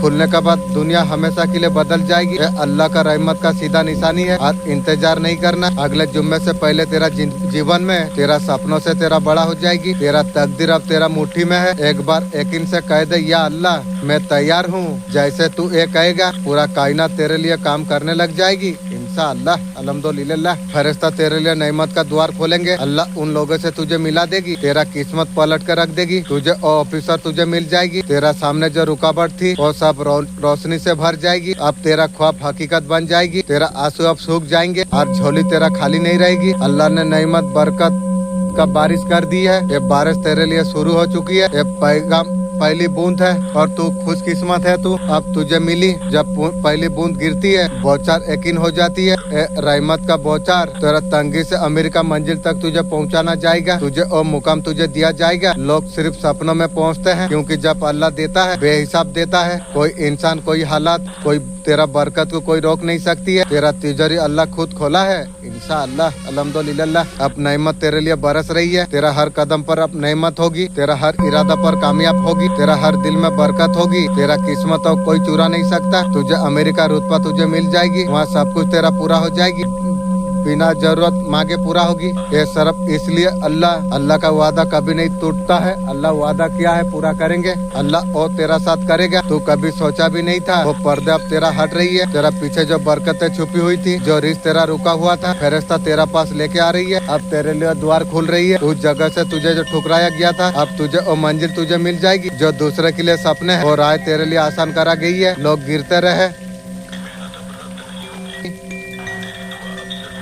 खुलने के बाद दुनिया हमेशा के लिए बदल जाएगी। ये अल्लाह का रहमत का सीधा निशानी है। आज इंतजार नहीं करना। अगले जुम्मे से पहले तेरा जीवन में तेरा सपनों से तेरा बड़ा हो जाएगी। तेरा तकदीर अब तेरा मुट्ठी में है। एक बार यकीन से कह दे, या अल्लाह मैं तैयार हूँ। जैसे तू ये कहेगा, पूरा कायनात तेरे लिए काम करने लग जाएगी। इंशाअल्लाह, अल्हम्दुलिल्लाह। फरिश्ता तेरे लिए नेमत का द्वार खोलेंगे। अल्लाह उन लोगों से तुझे मिला देगी। तेरा किस्मत पलट कर रख देगी। तुझे ऑफिसर तुझे मिल जाएगी। तेरा सामने जो रुकावट थी, वो सब रोशनी से भर जाएगी। अब तेरा ख्वाब हकीकत बन जाएगी। तेरा आंसू अब सूख जाएंगे, और झोली तेरा खाली नहीं रहेगी। अल्लाह ने नेमत बरकत का बारिश कर दी है। ये बारिश तेरे लिए शुरू हो चुकी है। ये पैगाम पहली बूंद है, और तू खुशकिस्मत है। तू अब तुझे मिली। जब पहली बूंद गिरती है, बौछार यकीन हो जाती है। रहमत का बौछार तेरा तंगी से अमेरिका मंजिल तक तुझे पहुंचाना जाएगा। तुझे और मुकाम तुझे दिया जाएगा। लोग सिर्फ सपनों में पहुंचते हैं, क्योंकि जब अल्लाह देता है, बेहिसाब देता है। कोई इंसान, कोई हालात, कोई तेरा बरकत को कोई रोक नहीं सकती है। तेरा तिजोरी अल्लाह खुद खोला है। इंशाअल्लाह, अल्हम्दुलिल्लाह। अब नेमत तेरे लिए बरस रही है। तेरा हर कदम पर अब नेमत होगी। तेरा हर इरादा पर कामयाब होगी। तेरा हर दिल में बरकत होगी। तेरा किस्मत अब कोई चुरा नहीं सकता। तुझे अमेरिका रुतबा तुझे मिल जाएगी। वहाँ सब कुछ तेरा पूरा हो जाएगी। बिना जरूरत मांगे पूरा होगी। ये सिर्फ इसलिए अल्लाह का वादा कभी नहीं टूटता है। अल्लाह वादा किया है पूरा करेंगे, अल्लाह और तेरा साथ करेगा। तू कभी सोचा भी नहीं था वो पर्दे अब तेरा हट रही है। तेरा पीछे जो बरकतें छुपी हुई थी, जो रिश्ता तेरा रुका हुआ था, फरिश्ता तेरा पास लेके आ रही है। अब तेरे लिए द्वार खुल रही है। उस जगह से तुझे जो ठुकराया गया था, अब तुझे वो मंजिल तुझे मिल जाएगी। जो दूसरे के लिए सपने है वो राह तेरे लिए आसान करा गई है। लोग गिरते रहे,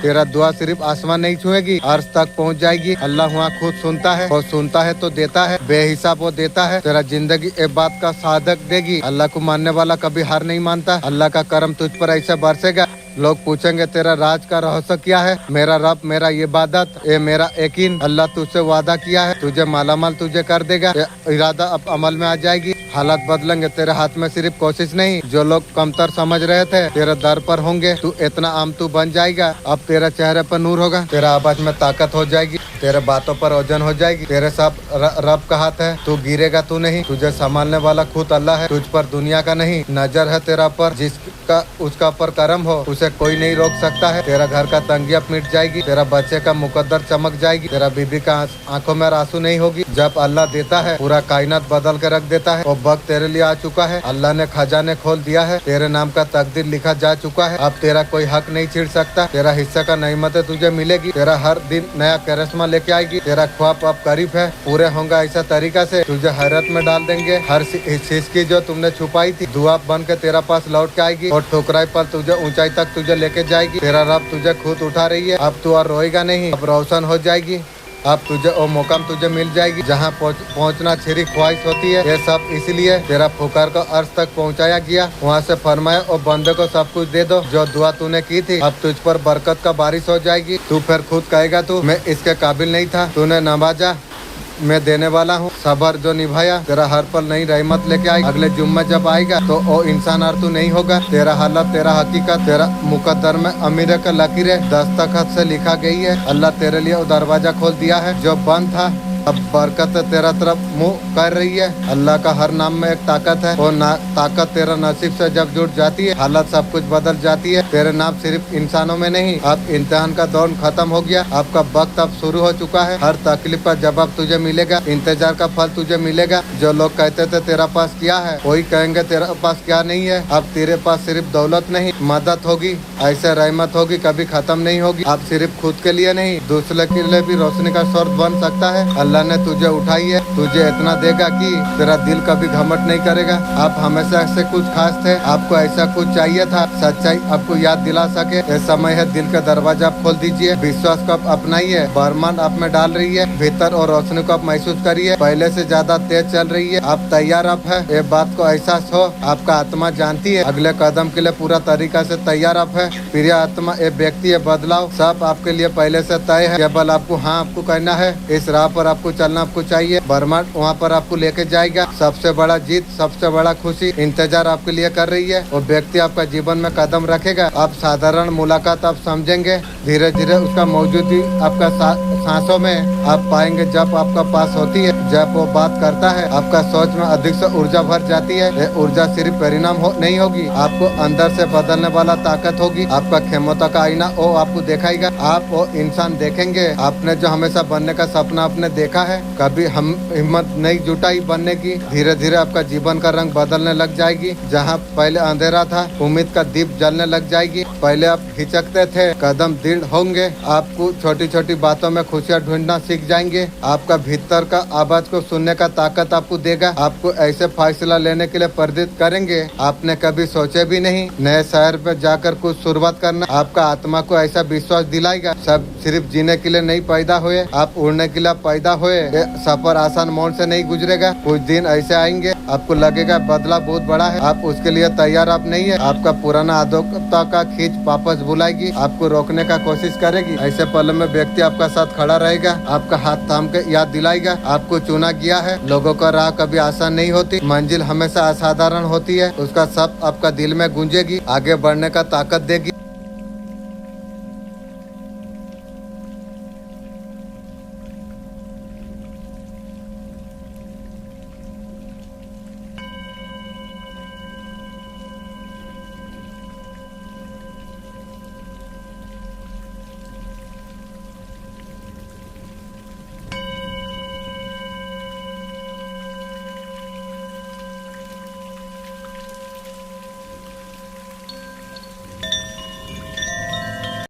तेरा दुआ सिर्फ आसमान नहीं छुएगी, अर्श तक पहुंच जाएगी। अल्लाह वहाँ खुद सुनता है और सुनता है तो देता है, बेहिसाब वो देता है। तेरा जिंदगी एक बात का साधक देगी। अल्लाह को मानने वाला कभी हार नहीं मानता। अल्लाह का करम तुझ पर ऐसे बरसेगा। लोग पूछेंगे तेरा राज का रहस्य क्या है? मेरा रब, मेरा इबादत, ये मेरा यकीन। अल्लाह तुझसे वादा किया है, तुझे मालामाल तुझे कर देगा। इरादा अब अमल में आ जाएगी। हालात बदलेंगे, तेरे हाथ में सिर्फ कोशिश नहीं। जो लोग कमतर समझ रहे थे तेरे दर पर होंगे। तू इतना आम तू बन जाएगा। अब तेरे चेहरे पर नूर होगा, तेरा आवाज में ताकत हो जाएगी, तेरे बातों पर वजन हो जाएगी। तेरे सब रब का हाथ है, तू गिरेगा तू नहीं। तुझे संभालने वाला खुद अल्लाह है, तुझ पर दुनिया का नहीं नजर है तेरा पर। जिसका उसका पर करम हो उसे कोई नहीं रोक सकता है। तेरा घर का तंगिया मिट जाएगी, तेरा बच्चे का मुकद्दर चमक जाएगी, तेरा बीबी का आंखों में आंसू नहीं होगी। जब अल्लाह देता है पूरा कायनात बदल के रख देता है। वो वक्त तेरे लिए आ चुका है। अल्लाह ने खजाने खोल दिया है, तेरे नाम का तकदीर लिखा जा चुका है। अब तेरा कोई हक नहीं छीन सकता। तेरा हिस्सा का नेमतें तुझे मिलेगी। तेरा हर दिन नया करिश्मा लेके आएगी। तेरा ख्वाब अब करीब है, पूरे होंगे ऐसा तरीका से तुझे हैरत में डाल देंगे। हर चीज की जो तुमने छुपाई थी दुआ बन के तेरा पास लौट के आएगी और ठुकराई पर तुझे ऊंचाई तक तुझे लेके जाएगी। तेरा रब तुझे खुद उठा रही है। अब तू और रोएगा नहीं, अब रोशन हो जाएगी। अब तुझे वो मुकाम तुझे मिल जाएगी जहाँ पहुँचना छिरी ख्वाहिश होती है। ये सब इसलिए तेरा फुकार को अर्श तक पहुँचाया गया। वहाँ से फरमाया और बंदे को सब कुछ दे दो जो दुआ तूने की थी। अब तुझ पर बरकत का बारिश हो जाएगी। तू फिर खुद कहेगा तू मैं इसके काबिल नहीं था, तूने नवाजा, मैं देने वाला हूँ। सबर जो निभाया, तेरा हर पल नई रहमत लेके आई। अगले जुम्मे जब आएगा तो वो इंसान और तू नहीं होगा। तेरा हालत, तेरा हकीकत, तेरा मुकद्दर में अमीर का लकीर दस्तखत से लिखा गई है। अल्लाह तेरे लिए वो दरवाजा खोल दिया है जो बंद था। अब बरकत तेरा तरफ मुँह कर रही है। अल्लाह का हर नाम में एक ताकत है। वो ताकत तेरा नसीब से जब जुड़ जाती है हालत सब कुछ बदल जाती है। तेरे नाम सिर्फ इंसानों में नहीं। अब इम्तिहान का दौर खत्म हो गया। आपका वक्त अब शुरू हो चुका है। हर तकलीफ का जवाब तुझे मिलेगा, इंतजार का फल तुझे मिलेगा। जो लोग कहते थे तेरा पास क्या है, वही कहेंगे तेरा पास क्या नहीं है। अब तेरे पास सिर्फ दौलत नहीं, मदद होगी, ऐसे रहमत होगी कभी खत्म नहीं होगी। अब सिर्फ खुद के लिए नहीं, दूसरे के लिए भी रोशनी का स्रोत बन सकता है। अल्लाह ने तुझे उठाई है, तुझे इतना देगा कि तेरा दिल कभी घमंड नहीं करेगा। आप हमेशा से कुछ खास थे, आपको ऐसा कुछ चाहिए था, सच्चाई आपको याद दिला सके। ये समय है, दिल का दरवाजा आप खोल दीजिए। विश्वास को आप अपनाइए, बरमान आप में डाल रही है। भीतर और रोशनी को आप महसूस करिए, पहले से ज्यादा तेज चल रही है। आप तैयार आप है, ये बात को एहसास हो। आपका आत्मा जानती है अगले कदम के लिए पूरा तरीका से तैयार आप है। प्रिय आत्मा, ये व्यक्ति, ये बदलाव सब आपके लिए पहले से तय है। केवल आपको हाँ आपको कहना है। इस राह पर आपको चलना आपको चाहिए। बर्मा वहाँ पर आपको लेके जाएगा। सबसे बड़ा जीत, सबसे बड़ा खुशी इंतजार आपके लिए कर रही है। वो व्यक्ति आपका जीवन में कदम रखेगा। आप साधारण मुलाकात आप समझेंगे, धीरे धीरे उसका मौजूदगी आपका सांसों में आप पाएंगे। जब आपका पास होती है, जब वो बात करता है, आपका सोच में अधिक से ऊर्जा भर जाती है। ये ऊर्जा सिर्फ परिणाम नहीं होगी, आपको अंदर से बदलने वाला ताकत होगी। आपका क्षमता का आईना वो आपको दिखाएगा। आप वो इंसान देखेंगे आपने जो हमेशा बनने का सपना आपने देखा है। कभी हम हिम्मत नहीं जुटाई बनने की। धीरे धीरे आपका जीवन का रंग बदलने लग जाएगी। जहाँ पहले अंधेरा था, उम्मीद का दीप जलने लग जाएगी। पहले आप हिचकते थे, कदम दृढ़ होंगे। आपको छोटी छोटी बातों में खुशियाँ ढूंढना सीख जाएंगे। आपका भीतर का आवाज को सुनने का ताकत आपको देगा। आपको ऐसे फैसला लेने के लिए प्रेरित करेंगे आपने कभी सोचे भी नहीं। नए शहर पे जाकर कुछ शुरुआत करना आपका आत्मा को ऐसा विश्वास दिलाएगा। सब सिर्फ जीने के लिए नहीं पैदा हुए, आप उड़ने के लिए पैदा हुए। ये सफर आसान मोड़ से नहीं गुजरेगा। कुछ दिन ऐसे आएंगे आपको लगेगा बदलाव बहुत बड़ा है। आप उसके लिए तैयार आप नहीं है। आपका पुराना आदतों का खींच वापस बुलाएगी, आपको रोकने का कोशिश करेगी। ऐसे पल में व्यक्ति आपका साथ खड़ा रहेगा, आपका हाथ थाम के याद दिलाएगा आपको चुना गया है। लोगों का राह कभी आसान नहीं होती, मंजिल हमेशा असाधारण होती है। उसका सब आपका दिल में गूंजेगी, आगे बढ़ने का ताकत देगी।